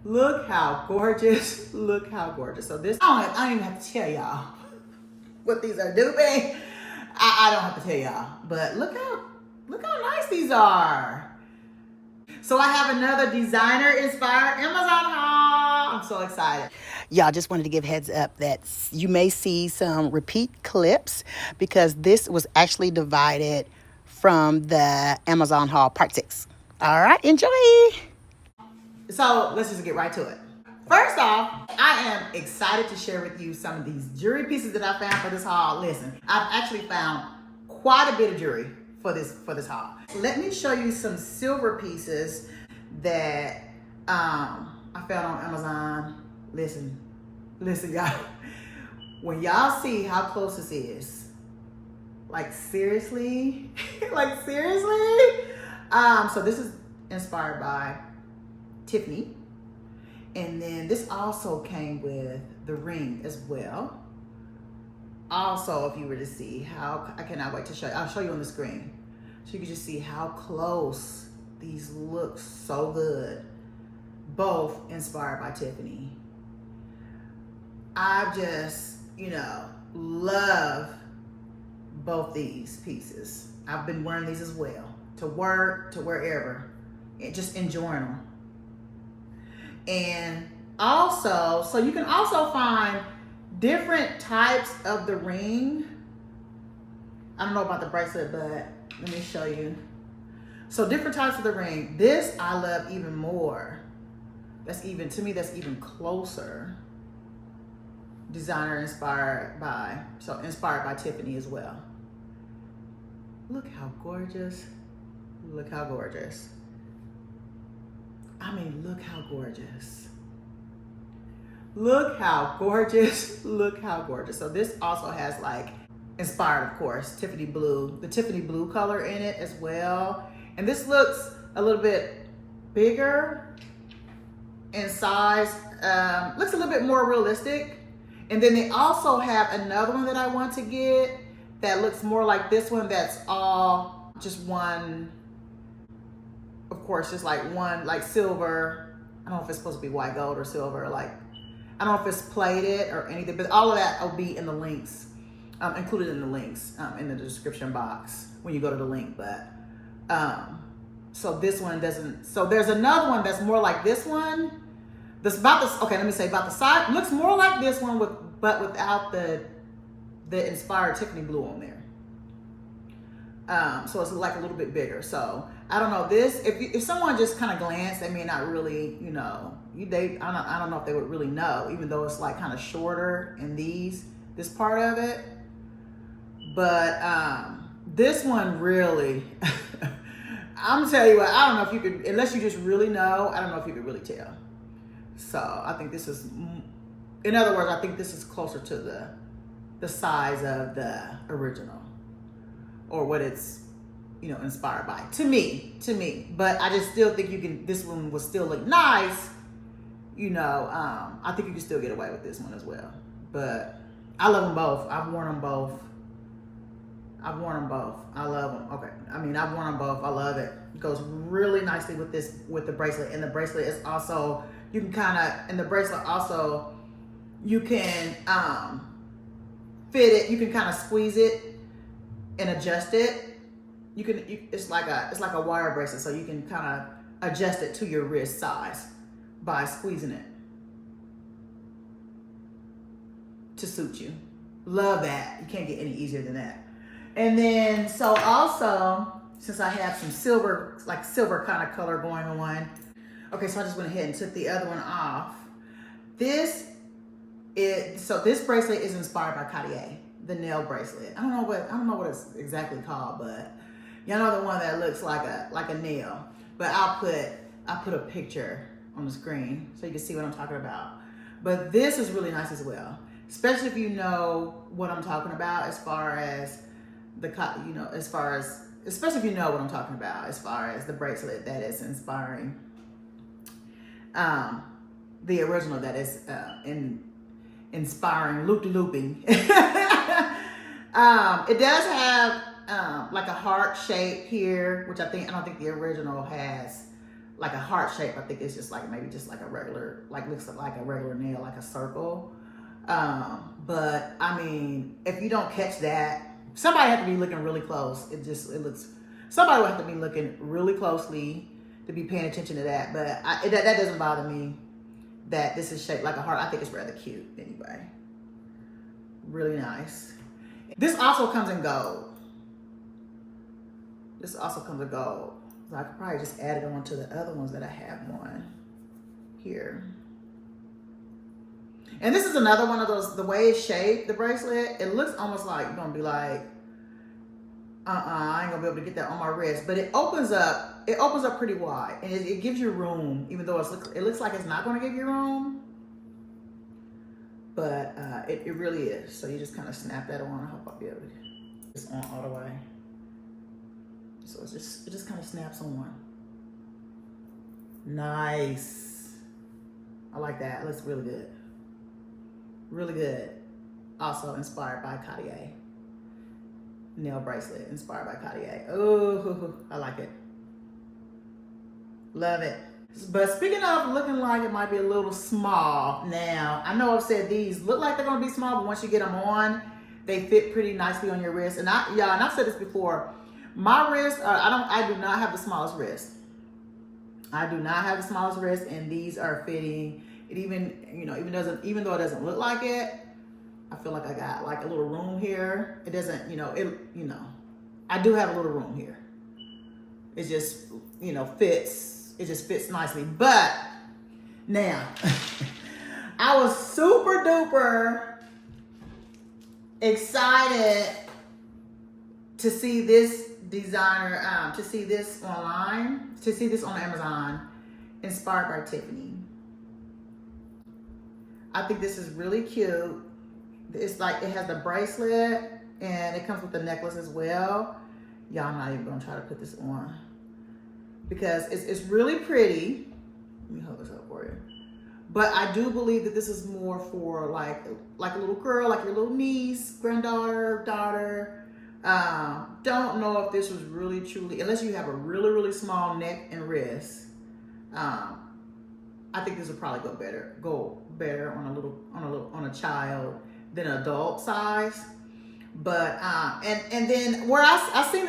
Look how gorgeous. Look how gorgeous. So this, I don't even have to tell y'all what these are duping. I don't have to tell y'all, but look how nice these are. So I have another designer inspired Amazon haul. I'm so excited. Y'all, just wanted to give heads up that you may see some repeat clips because this was actually divided from the Amazon haul part 6. All right, enjoy. So let's just get right to it. First off, I am excited to share with you some of these jewelry pieces that I found for this haul. Listen, I've actually found quite a bit of jewelry for this haul. Let me show you some silver pieces that I found on Amazon. Listen, y'all. When y'all see how close this is, like seriously, like seriously. So this is inspired by Tiffany. And then this also came with the ring as well. Also, if you were to see how, I cannot wait to show you. I'll show you on the screen. So you can just see how close these look so good. Both inspired by Tiffany. I just, love both these pieces. I've been wearing these as well. To work, to wherever. Just enjoying them. And also, so you can also find different types of the ring. I don't know about the bracelet, but let me show you. So different types of the ring. This I love even more. To me, that's even closer. Designer inspired by Tiffany as well. Look how gorgeous. Look how gorgeous. I mean, look how gorgeous. Look how gorgeous. Look how gorgeous. So this also has like, inspired of course, Tiffany blue, the Tiffany blue color in it as well. And this looks a little bit bigger in size, looks a little bit more realistic. And then they also have another one that I want to get that looks more like this one, that's all just one, of course, just like one, like silver. I don't know if it's supposed to be white gold or silver, like, I don't know if it's plated or anything, but all of that will be in the links, included in the links, in the description box when you go to the link. But, so this one doesn't, so there's another one that's more like this one. That's about this, okay, let me say about the side, looks more like this one but without the inspired Tiffany blue on there. So it's like a little bit bigger. So I don't know, this, if someone just kind of glanced, they may not really, I don't know if they would really know, even though it's like kind of shorter in this part of it. But this one really, I'm gonna tell you what, I don't know if you could, unless you just really know, I don't know if you could really tell. So I think this is, in other words, I think this is closer to the size of the original, or what it's, inspired by, to me. But I just still think this one will still look nice. I think you can still get away with this one as well. But I love them both. I've worn them both. I love them. Okay. I've worn them both. I love it. It goes really nicely with the bracelet. And the bracelet is also, you can in the bracelet also, you can fit it, you can kind of squeeze it and adjust it. It's like a wire bracelet, so you can kind of adjust it to your wrist size by squeezing it to suit you. Love that. You can't get any easier than that. And then, so also, since I have some silver kind of color going on, okay, so I just went ahead and took the other one off. This bracelet is inspired by Cartier, the nail bracelet. I don't know what it's exactly called, but y'all know the one that looks like a nail. But I'll put a picture on the screen so you can see what I'm talking about. But this is really nice as well, especially if you know what I'm talking about as far as especially if you know what I'm talking about as far as the bracelet that is inspiring the original that is inspiring loop-de-looping. It does have like a heart shape here, which I don't think the original has like a heart shape. I think it's just like maybe just like a regular, like looks like a regular nail, like a circle. But I mean, if you don't catch that, somebody have to be looking really close. It looks, somebody will have to be looking really closely to be paying attention to that. But that doesn't bother me that this is shaped like a heart. I think it's rather cute anyway. Really nice. This also comes in gold. This also comes in gold. So I could probably just add it on to the other ones that I have on here. And this is another one of those, the way it's shaped, the bracelet, it looks almost like you're gonna be like, I ain't gonna be able to get that on my wrist. But it opens up pretty wide, and it gives you room, even though it looks like it's not gonna give you room. But it really is. So you just kind of snap that on. I hope I'll be able to get this on all the way. So it just kind of snaps on. Nice. I like that. It looks really good. Really good. Also inspired by Cartier. Nail bracelet inspired by Cartier. Oh, I like it. Love it. But speaking of looking like it might be a little small, now I know I've said these look like they're gonna be small, but once you get them on, they fit pretty nicely on your wrist. And I've said this before. My wrist, I do not have the smallest wrist. I do not have the smallest wrist, and these are fitting. It even though it doesn't look like it, I feel like I got like a little room here. It doesn't, I do have a little room here. It just, fits. It just fits nicely. But now, I was super duper excited to see this designer, to see this online, to see this on Amazon, inspired by Tiffany. I think this is really cute. It's like, it has the bracelet and it comes with the necklace as well. Y'all, I'm not even gonna try to put this on because it's really pretty. Let me hold this up for you. But I do believe that this is more for like a little girl, like your little niece, granddaughter, daughter. Don't know if this was really truly, unless you have a really, really small neck and wrist. I think this would probably go better on a child than an adult size. But and then where I seen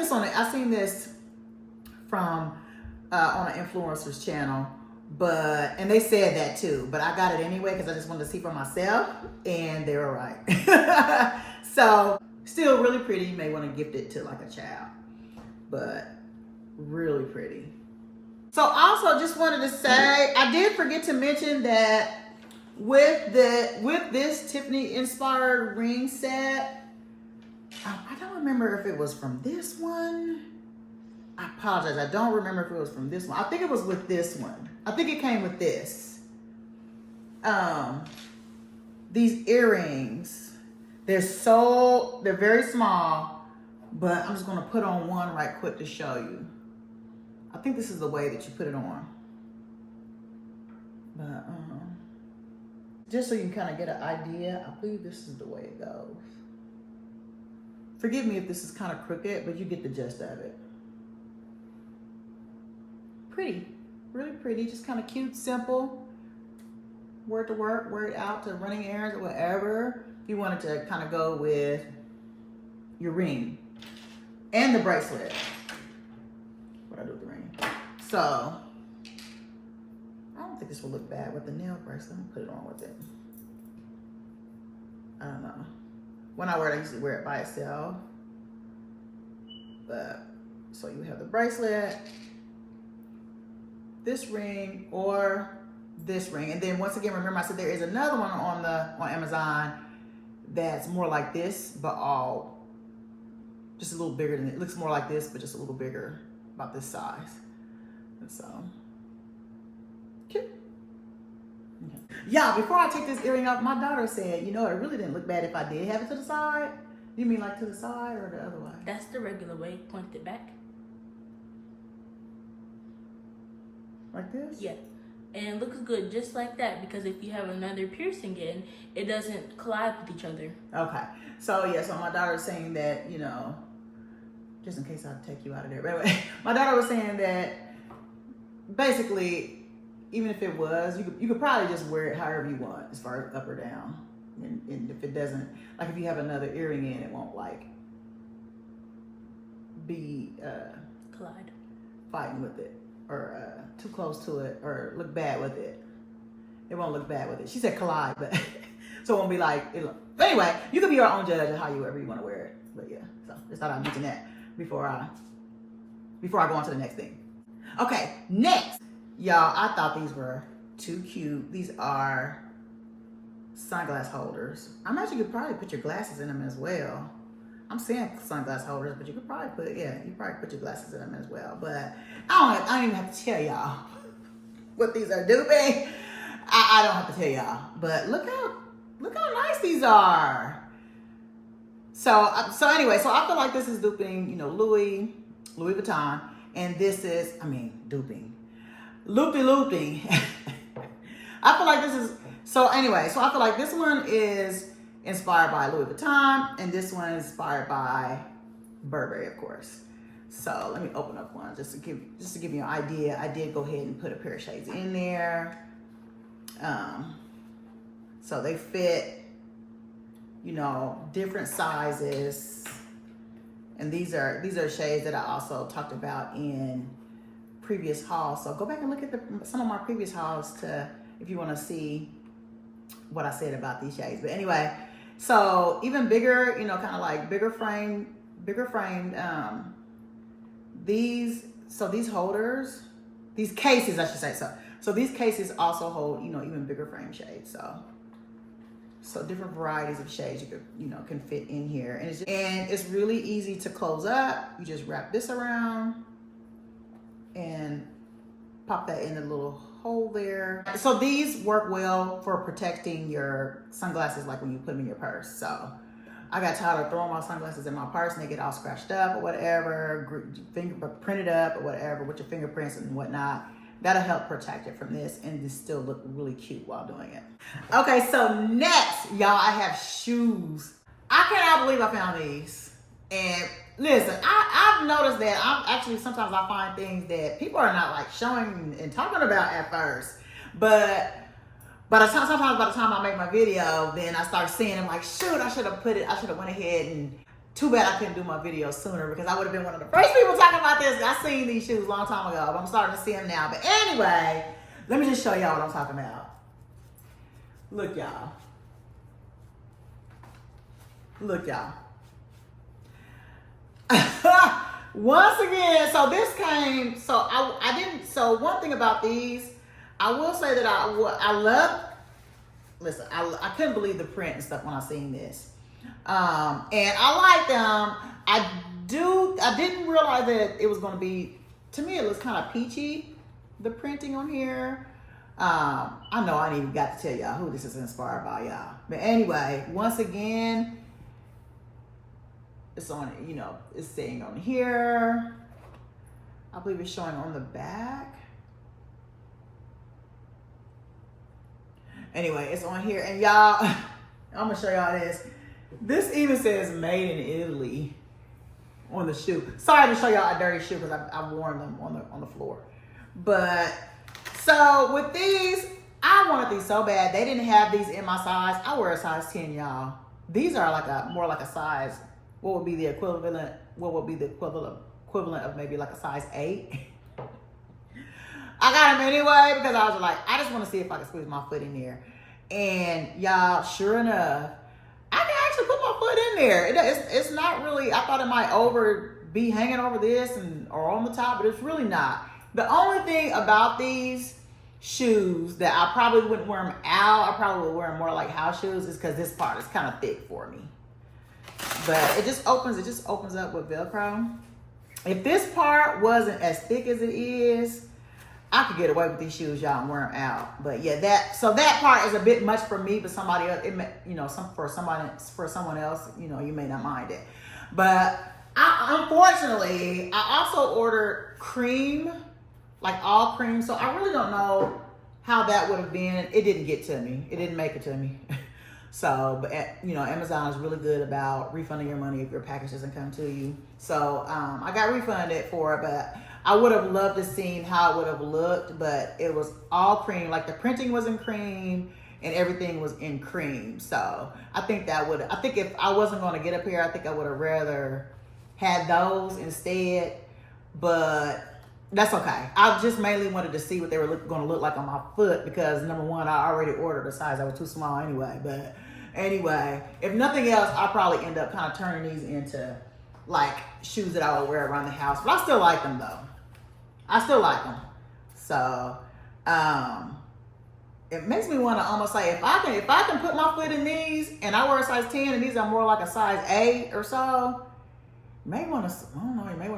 this from on an influencer's channel, and they said that too, but I got it anyway because I just wanted to see for myself, and they were right. So still really pretty. You may want to gift it to like a child, but really pretty. So also just wanted to say, I did forget to mention that with this Tiffany inspired ring set, I don't remember if it was from this one. I apologize. I don't remember if it was from this one. I think it was with this one. I think it came with this. These earrings, they're very small, but I'm just gonna put on one right quick to show you. I think this is the way that you put it on. But just so you can kind of get an idea, I believe this is the way it goes. Forgive me if this is kind of crooked, but you get the gist of it. Pretty, really pretty, just kind of cute, simple. Wear it to work, wear it out to running errands or whatever. You wanted to kind of go with your ring and the bracelet. What I do with the ring. So, I don't think this will look bad with the nail bracelet. I'm gonna put it on with it. I don't know. When I wear it, I usually wear it by itself. But, so you have the bracelet, this ring, or this ring. And then once again, remember I said there is another one on Amazon that's more like this, but just a little bigger than it. It looks more like this, but just a little bigger, about this size. And so, cute. Okay. Yeah, before I take this earring off, my daughter said, it really didn't look bad if I did have it to the side. You mean like to the side or the other way? That's the regular way. Point it back. Like this? Yeah. And it looks good just like that, because if you have another piercing in, it doesn't collide with each other. Okay. So yeah, so my daughter was saying that, just in case I take you out of there. But anyway, my daughter was saying that basically, even if it was, you could probably just wear it however you want, as far as up or down. And if it doesn't, like if you have another earring in, it won't like be collide, fighting with it, or too close to it, or look bad with it. It won't look bad with it. She said collide, but so it won't be like it. But anyway, you can be your own judge of how you want to wear it. But yeah, so just thought I'd mention that before I go on to the next thing. Okay, next, y'all. I thought these were too cute. These are sunglass holders. I'm actually could probably put your glasses in them as well. I'm saying sunglass holders, but you could probably put your glasses in them as well. But I don't even have to tell y'all what these are duping. I don't have to tell y'all. But look how nice these are. So anyway, so I feel like this is duping, Louis Vuitton, and this is, duping, looping. I feel like this is, so anyway, so I feel like this one is inspired by Louis Vuitton, and this one is inspired by Burberry, of course. So let me open up one just to give you an idea. I did go ahead and put a pair of shades in there. So they fit, different sizes. And these are shades that I also talked about in previous hauls. So go back and look at some of my previous hauls if you want to see what I said about these shades. But anyway, so even bigger, kind of like bigger framed, these holders, these cases, I should say. So these cases also hold, even bigger frame shades. So different varieties of shades can fit in here. And it's really easy to close up. You just wrap this around and pop that in the little hole there. So these work well for protecting your sunglasses, like when you put them in your purse. So I got tired of throwing my sunglasses in my purse and they get all scratched up or whatever, printed up or whatever with your fingerprints and whatnot. That'll help protect it from this and just still look really cute while doing it. Okay, so next, y'all, I have shoes. I cannot believe I found these. And listen, I've noticed that sometimes I find things that people are not like showing and talking about at first. But sometimes by the time I make my video, then I start seeing them like, shoot, I should have went ahead and too bad I couldn't do my video sooner because I would have been one of the first people talking about this. I seen these shoes a long time ago, but I'm starting to see them now. But anyway, let me just show y'all what I'm talking about. Look, y'all. Look, y'all. Once again, so this came, so one thing about these, I will say that I love, listen, I couldn't believe the print and stuff when I seen this. And I like them. I didn't realize that it was going to be, to me, it looks kind of peachy, the printing on here. I know I ain't even got to tell y'all who this is inspired by, y'all. But anyway, once again, it's on, it's staying on here. I believe it's showing on the back. Anyway, it's on here. And y'all, I'm going to show y'all this. This even says made in Italy on the shoe. Sorry to show y'all a dirty shoe because I've worn them on the floor. But so with these, I wanted these so bad. They didn't have these in my size. I wear a size 10, y'all. These are more like a size. What would be the equivalent? What would be the equivalent of maybe like a size 8? I got them anyway because I was like, I just want to see if I can squeeze my foot in there. And y'all, sure enough, I can actually put my foot in there. It's not really, I thought it might be hanging over this or on the top, but it's really not. The only thing about these shoes that I probably wouldn't wear them out, I probably would wear them more like house shoes, is because this part is kind of thick for me. But it just opens up with Velcro. If this part wasn't as thick as it is, I could get away with these shoes, y'all, and wear them out. But yeah, that part is a bit much for me, but somebody else, for someone else, you may not mind it. But unfortunately, I also ordered cream, like all cream. So I really don't know how that would have been. It didn't get to me. It didn't make it to me. So, but Amazon is really good about refunding your money if your package doesn't come to you. So I got refunded for it, but I would have loved to seen how it would have looked, but it was all cream. Like the printing was in cream and everything was in cream. So I think if I wasn't going to get a pair, I think I would have rather had those instead, but that's okay. I just mainly wanted to see what they were going to look like on my foot because number one, I already ordered a size that was too small anyway. But anyway, if nothing else, I'll probably end up kind of turning these into like shoes that I would wear around the house. But I still like them though. I still like them. So it makes me want to almost say if I can put my foot in these and I wear a size 10 and these are more like a size 8 or so, you may want to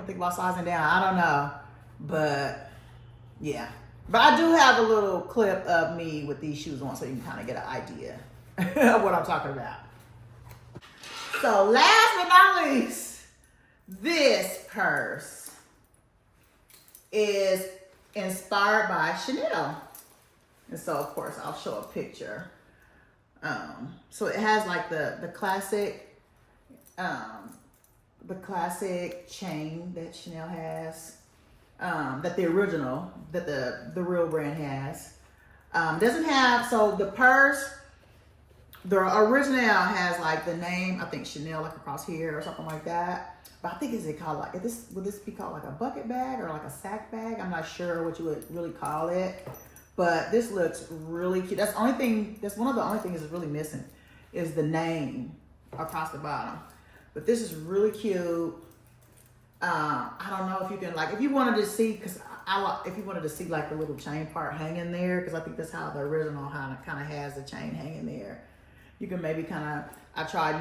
think about sizing down. I don't know. But yeah. But I do have a little clip of me with these shoes on so you can kind of get an idea of what I'm talking about. So last but not least, this purse is inspired by Chanel. And so of course I'll show a picture. So it has like the classic chain that Chanel has. That the original, that the real brand has. Doesn't have, so the purse, the original has like the name, I think Chanel like across here or something like that. But I think would this be called like a bucket bag or like a sack bag? I'm not sure what you would really call it. But this looks really cute. That's one of the only things that's really missing is the name across the bottom. But this is really cute. I don't know if you can, like, if you wanted to see, if you wanted to see like the little chain part hanging there, because I think that's how the original kind of has the chain hanging there. You can maybe I tried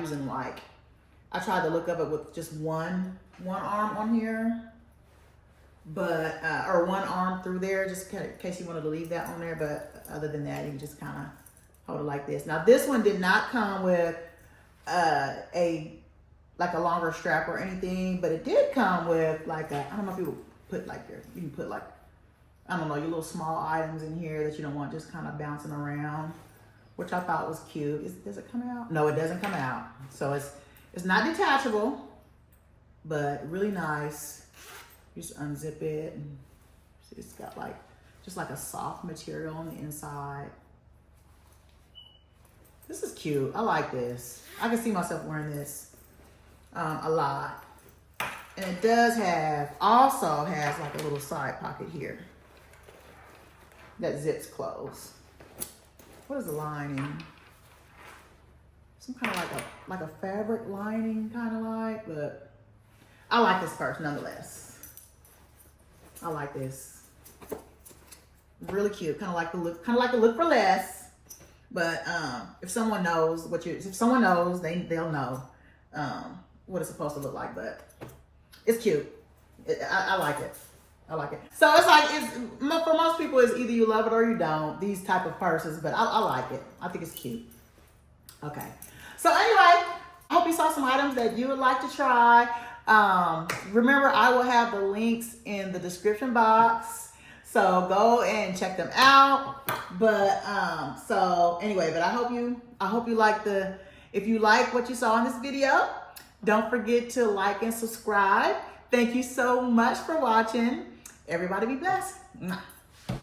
to look up it with just one arm on here, but, or one arm through there, just in case you wanted to leave that on there. But other than that, you can just kind of hold it like this. Now this one did not come with like a longer strap or anything, but it did come with like I don't know if you would put like you can put like, I don't know, your little small items in here that you don't want just kind of bouncing around, which I thought was cute. Does it come out? No, it doesn't come out. So it's not detachable, but really nice. You just unzip it and see, it's got like, just like a soft material on the inside. This is cute. I like this. I can see myself wearing this a lot. And it also has like a little side pocket here that zips closed. What is the lining? Some kind of like a fabric lining, kind of like, but I like this purse nonetheless. I like this. Really cute. Kind of like the look for less. But if someone knows they'll know what it's supposed to look like. But it's cute. I like it. I like it. So it's like, for most people, it's either you love it or you don't, these type of purses, but I like it. I think it's cute. Okay. So anyway, I hope you saw some items that you would like to try. Remember, I will have the links in the description box. So go and check them out. But, so anyway, but I hope you like if you like what you saw in this video, don't forget to like and subscribe. Thank you so much for watching. Everybody be blessed. Mwah.